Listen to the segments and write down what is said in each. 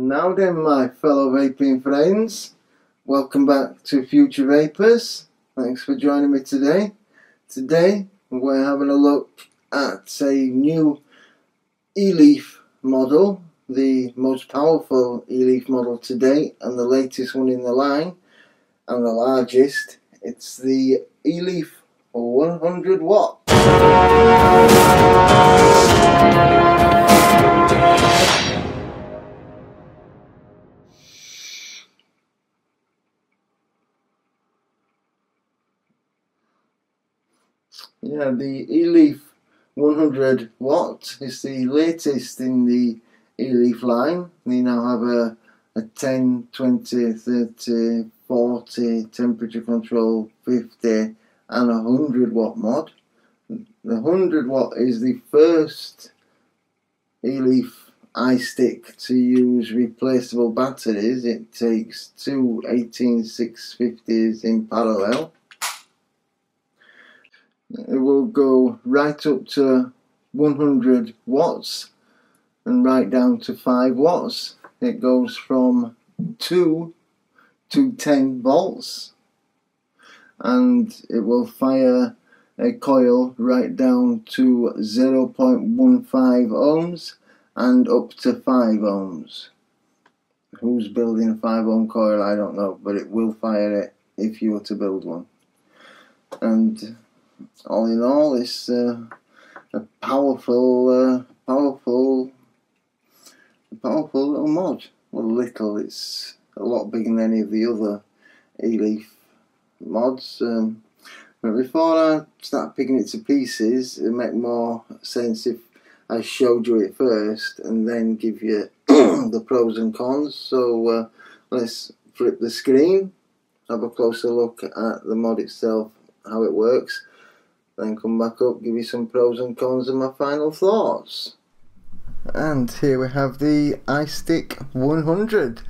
Now then, my fellow vaping friends, welcome back to FutureVapers. Thanks for joining me today. Today we're having a look at a new eLeaf model, the most powerful eLeaf model to date and the latest one in the line and the largest. It's the eLeaf 100 watt. Yeah, the eLeaf 100 watt is the latest in the eLeaf line. We now have a 10, 20, 30, 40, temperature control, 50 and 100 watt mod. The 100 watt is the first eLeaf iStick to use replaceable batteries. It takes two 18650s in parallel. It will go right up to 100 watts and right down to 5 watts. It goes from 2 to 10 volts, and it will fire a coil right down to 0.15 ohms and up to 5 ohms. Who's building a 5 ohm coil, I don't know, but it will fire it if you were to build one. And all in all, it's a powerful little mod. Well, little, it's a lot bigger than any of the other eLeaf mods. But before I start picking it to pieces, it would make more sense if I showed you it first and then give you the pros and cons. So let's flip the screen, have a closer look at the mod itself, how it works, then come back up, give you some pros and cons and my final thoughts. And here we have the iStick 100,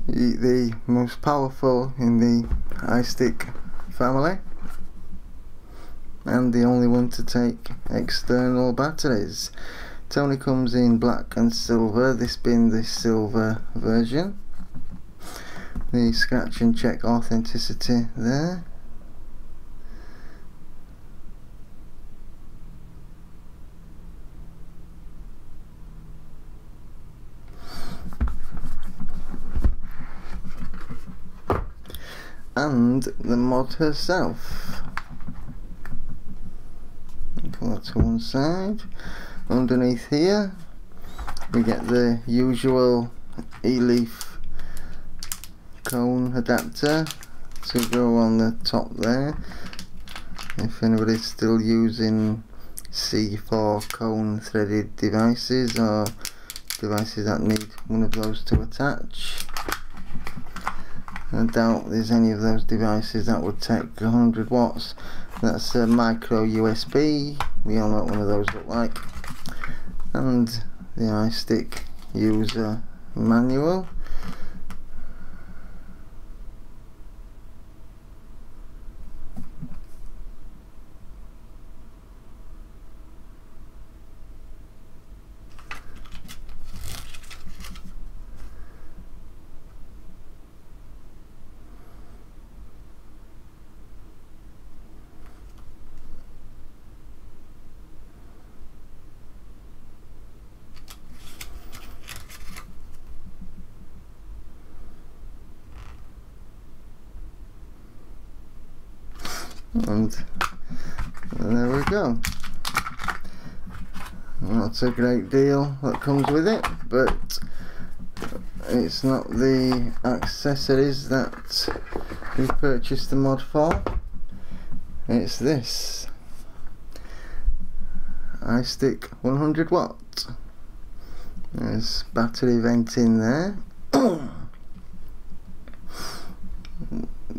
the most powerful in the iStick family and the only one to take external batteries. It only comes in black and silver, this being the silver version. The scratch and check authenticity there. And the mod herself. Pull that to one side. Underneath here we get the usual eLeaf cone adapter to go on the top there, if anybody's still using C4 cone threaded devices or devices that need one of those to attach. I doubt there's any of those devices that would take 100 watts. That's a micro USB. We all know what one of those look like. And the iStick user manual. And there we go. Not a great deal that comes with it, but it's not the accessories that we purchased the mod for. It's this iStick 100 watt. There's battery vent in there.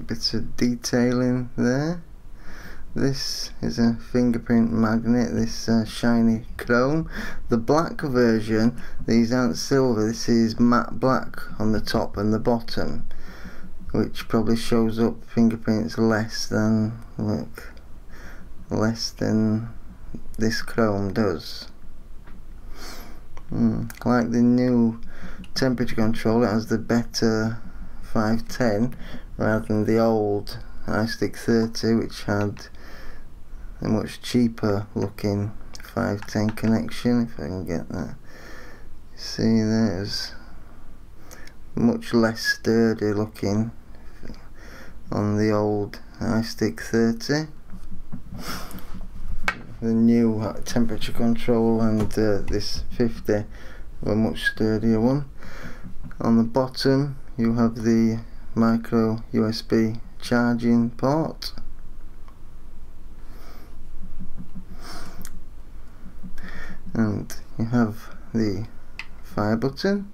Bits of detailing there. This is a fingerprint magnet, this shiny chrome. The black version, these aren't silver, this is matte black on the top and the bottom, which probably shows up fingerprints less than, look, less than this chrome does. Like the new temperature control. It has the better 510 rather than the old iStick 30, which had a much cheaper looking 510 connection, if I can get that. See, there's much less sturdy looking on the old iStick 30. The new temperature control and this 50 were much sturdier one. On the bottom you have the micro USB charging port. And you have the fire button,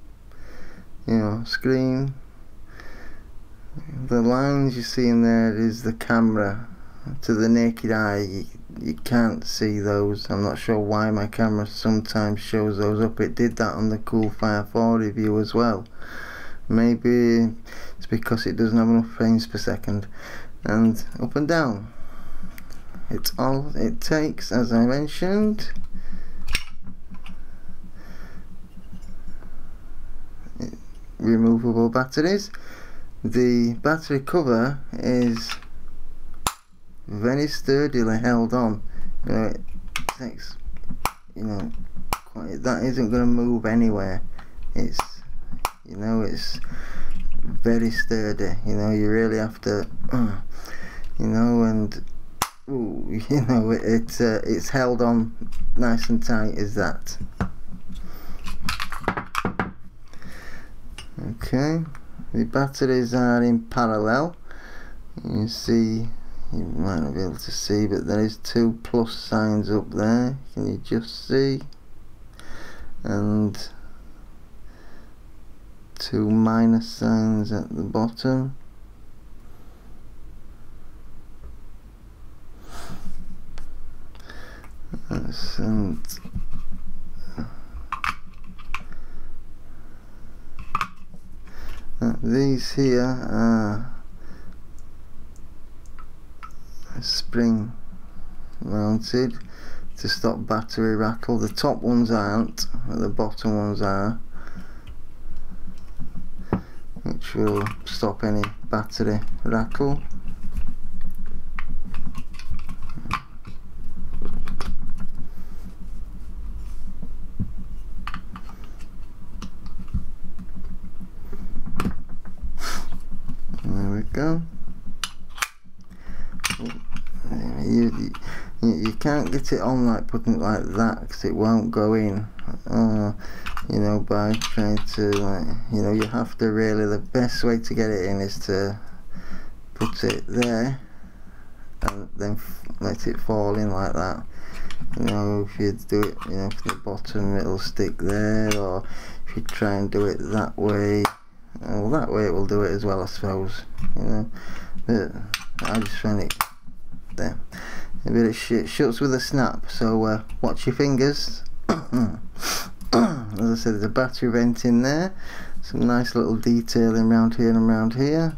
screen. The lines you see in there is the camera. To the naked eye you can't see those. I'm not sure why my camera sometimes shows those up. It did that on the Coolfire 4 review as well. Maybe it's because it doesn't have enough frames per second. And up and down, it's all it takes, as I mentioned. Removable batteries. The battery cover is very sturdily held on. It takes, that isn't going to move anywhere. It's, it's very sturdy. You really have to, and it's held on nice and tight as that. Okay, the batteries are in parallel. You see, you might not be able to see, but there is 2 plus signs up there. Can you just see? And 2 minus signs at the bottom. These here are spring mounted to stop battery rattle. The top ones aren't, but the bottom ones are, which will stop any battery rattle. There we go. You can't get it on like putting it like that, because it won't go in. By trying to, you have to really, the best way to get it in is to put it there and then let it fall in like that. If you do it, from the bottom, it'll stick there, or if you try and do it that way, well, that way it will do it as well, I suppose. But I just find it there. But it shuts with a snap, so watch your fingers. As I said, there's a battery vent in there, some nice little detailing around here and around here.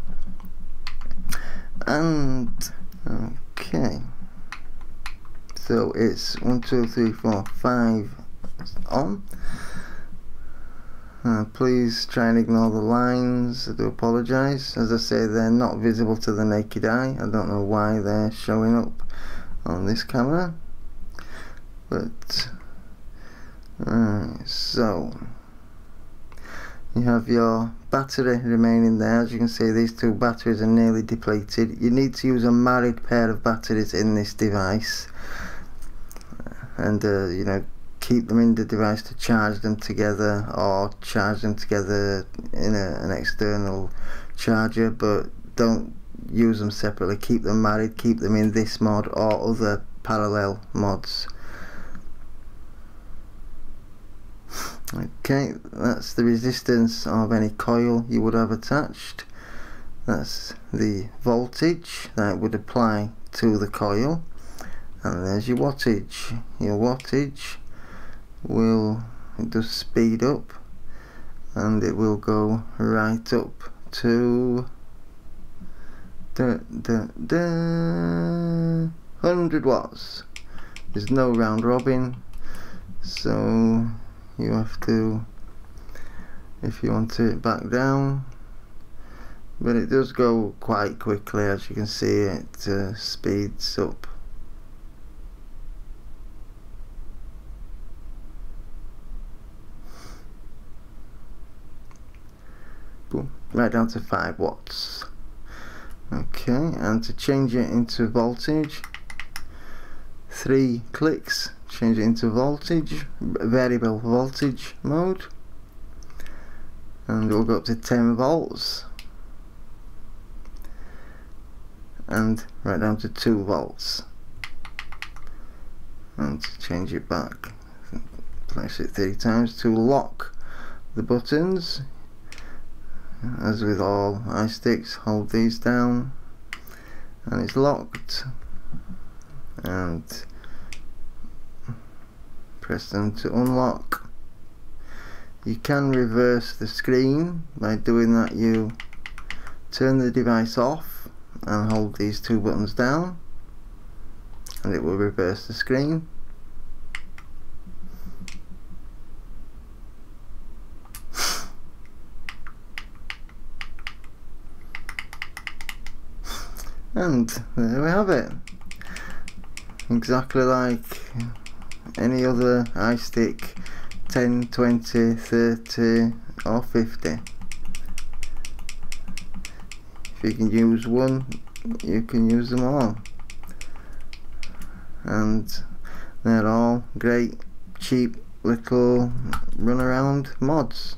And okay, so it's 1, 2, 3, 4, 5 on. Please try and ignore the lines. I do apologise. As I say, they're not visible to the naked eye. I don't know why they're showing up on this camera, but so you have your battery remaining there. As you can see, these 2 batteries are nearly depleted. You need to use a married pair of batteries in this device, and keep them in the device to charge them together, or charge them together in an external charger, but don't use them separately. Keep them married, keep them in this mod or other parallel mods. Okay, that's the resistance of any coil you would have attached. That's the voltage that would apply to the coil, and there's your wattage. Your wattage it does speed up, and it will go right up to 100 watts. There's no round robin, so you have to if you want it back down, but it does go quite quickly. As you can see, it speeds up. Boom, right down to 5 watts. Okay, and to change it into voltage, 3 clicks, change it into voltage, variable voltage mode, and we'll go up to 10 volts, and right down to 2 volts. And to change it back, place it 3 times to lock the buttons. As with all iSticks, hold these down and it's locked, and press them to unlock. You can reverse the screen. By doing that, you turn the device off and hold these 2 buttons down and it will reverse the screen. And there we have it, exactly like any other iStick, 10, 20, 30 or 50. If you can use one, you can use them all, and they're all great cheap little runaround mods.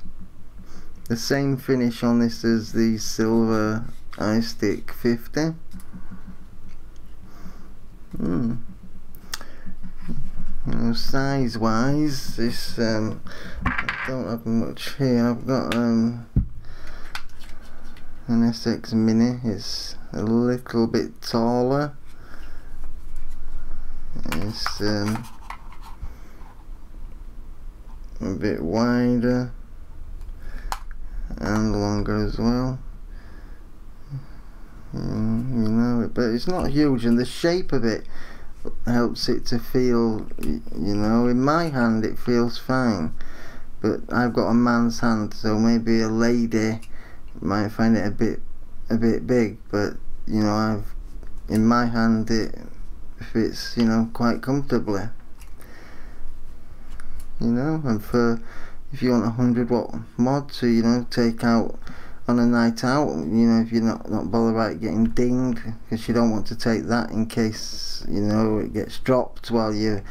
The same finish on this as the silver iStick 50. You know, size wise, this I don't have much here. I've got an SX Mini. It's a little bit taller. It's a bit wider and longer as well. You know, but it's not huge, and the shape of it helps it to feel, you know, in my hand it feels fine, but I've got a man's hand, so maybe a lady might find it a bit big, but you know, in my hand it fits, you know, quite comfortably, you know. And for if you want a 100-watt mod to, you know, take out on a night out, you know, if you're not bothered about getting dinged, because you don't want to take that in case, you know, it gets dropped while you're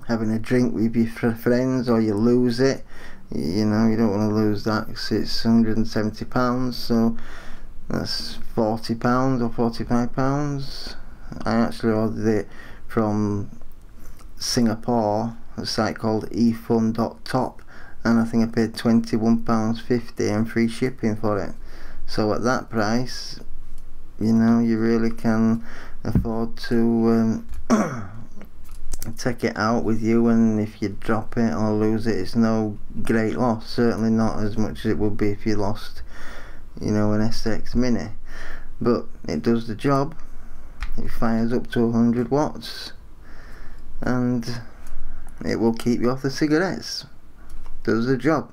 having a drink with your friends, or you lose it. You know, you don't want to lose that, because it's £170, so that's £40 or £45. I actually ordered it from Singapore, a site called efun.top, and I think I paid £21.50 and free shipping for it. So at that price, you know, you really can afford to take it out with you, and if you drop it or lose it, it's no great loss. Certainly not as much as it would be if you lost, you know, an SX Mini. But it does the job. It fires up to 100 watts and it will keep you off the cigarettes. Does the job.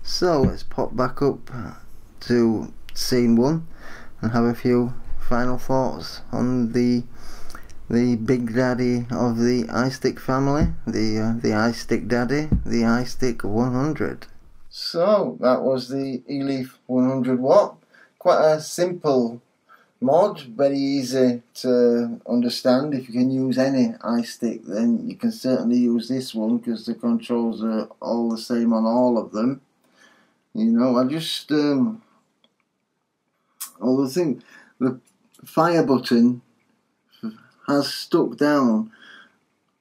So let's pop back up to scene 1 and have a few final thoughts on the big daddy of the iStick family, the iStick daddy, the iStick 100. So that was the eLeaf 100 watt. Quite a simple mod, very easy to understand. If you can use any iStick, then you can certainly use this one, because the controls are all the same on all of them. You know, I just the thing, the fire button has stuck down.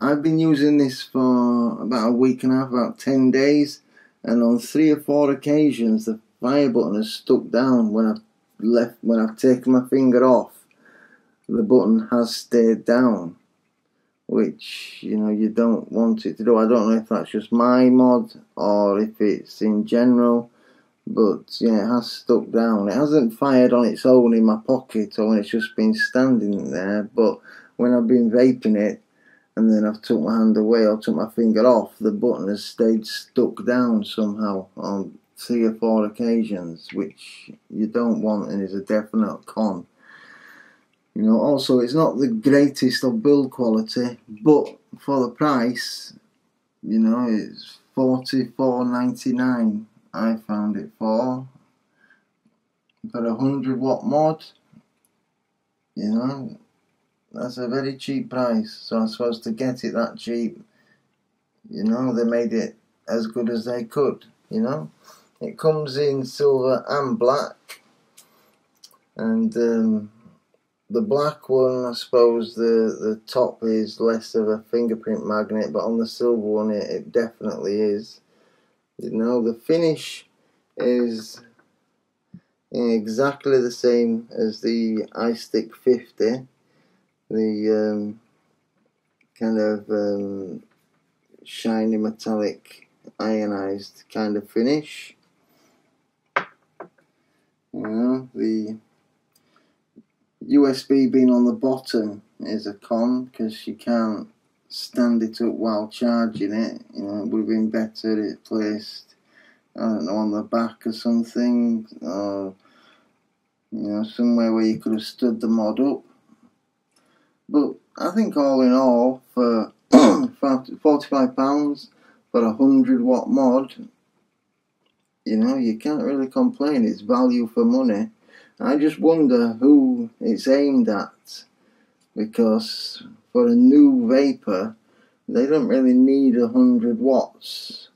I've been using this for about a week and a half, about 10 days, and on 3 or 4 occasions the fire button has stuck down. When I've taken my finger off, the button has stayed down, which, you know, you don't want it to do. I don't know if that's just my mod or if it's in general, but yeah, it has stuck down. It hasn't fired on its own in my pocket or when it's just been standing there, but when I've been vaping it and then I've took my hand away or took my finger off, the button has stayed stuck down somehow. 3 or 4 occasions, which you don't want and is a definite con. You know, also it's not the greatest of build quality, but for the price, you know, it's $44.99 I found it for a 100-watt mod. You know, that's a very cheap price. So I'm supposed to get it that cheap. You know, they made it as good as they could. You know, it comes in silver and black, and the black one, I suppose the top is less of a fingerprint magnet, but on the silver one it definitely is. You know, the finish is exactly the same as the iStick 50, the kind of shiny metallic ionized kind of finish. You know, the USB being on the bottom is a con because you can't stand it up while charging it. You know, it would have been better it placed, I don't know, on the back or something, or you know, somewhere where you could have stood the mod up. But I think all in all, for £45 for a 100-watt mod, you know, you can't really complain. It's value for money. I just wonder who it's aimed at, because for a new vapor, they don't really need 100 watts.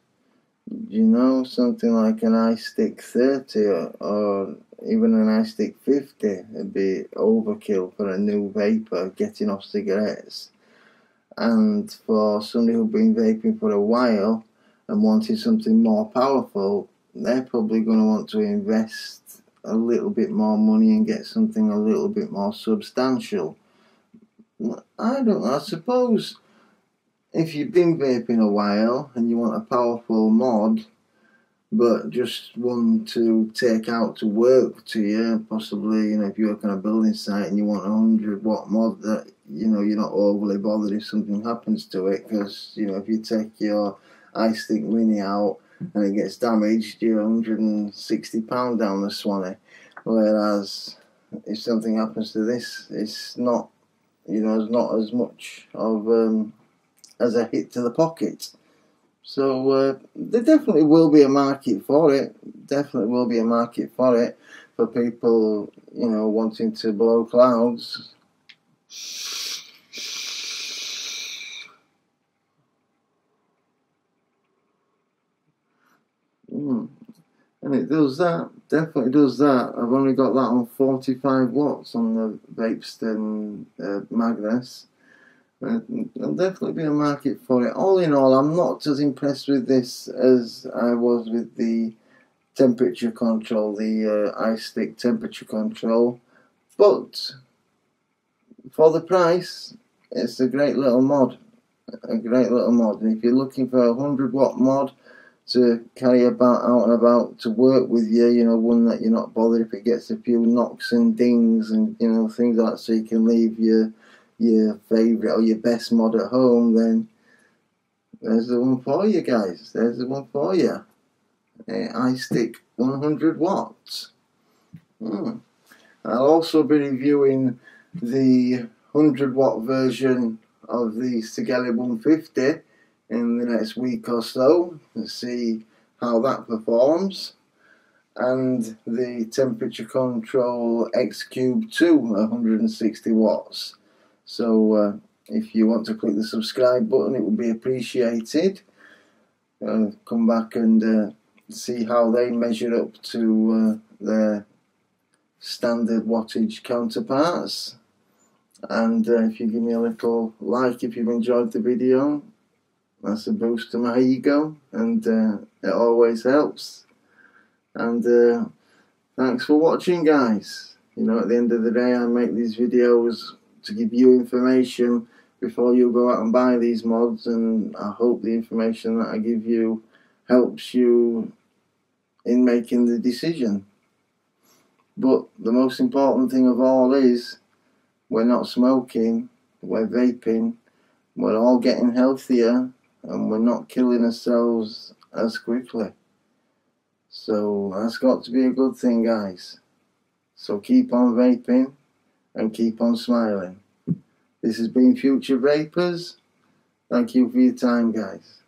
You know, something like an iStick 30 or even an iStick 50 would be overkill for a new vapor getting off cigarettes. And for somebody who's been vaping for a while and wanting something more powerful, they're probably going to want to invest a little bit more money and get something a little bit more substantial. I don't know, I suppose if you've been vaping a while and you want a powerful mod, but just one to take out to work to you, possibly, you know, if you work on a building site and you want a 100-watt mod that, you know, you're not overly bothered if something happens to it, because, you know, if you take your iStick Mini out and it gets damaged, you're £160 down the swanny. Whereas if something happens to this, it's not, you know, it's not as much of as a hit to the pocket. So there definitely will be a market for it. Definitely will be a market for it, for people, you know, wanting to blow clouds. And it does that, definitely does that. I've only got that on 45 watts on the Vapeston Magnus. There'll definitely be a market for it. All in all, I'm not as impressed with this as I was with the temperature control, the iStick temperature control. But for the price, it's a great little mod. A great little mod. And if you're looking for a 100-watt mod to carry about out and about to work with you, you know, one that you're not bothered if it gets a few knocks and dings and, you know, things like that, so you can leave your favourite or your best mod at home, then there's the one for you guys. There's the one for you. iStick 100 watts. I'll also be reviewing the 100-watt version of the Sigeli 150 in the next week or so to see how that performs, and the temperature control X Cube 2 160 watts. So if you want to click the subscribe button, it would be appreciated. Come back and see how they measure up to their standard wattage counterparts. And if you give me a little like if you've enjoyed the video, that's a boost to my ego, and it always helps. And thanks for watching, guys. You know, at the end of the day, I make these videos to give you information before you go out and buy these mods, and I hope the information that I give you helps you in making the decision. But the most important thing of all is we're not smoking, we're vaping, we're all getting healthier, and we're not killing ourselves as quickly. So that's got to be a good thing, guys. So keep on vaping and keep on smiling. This has been FutureVapers. Thank you for your time, guys.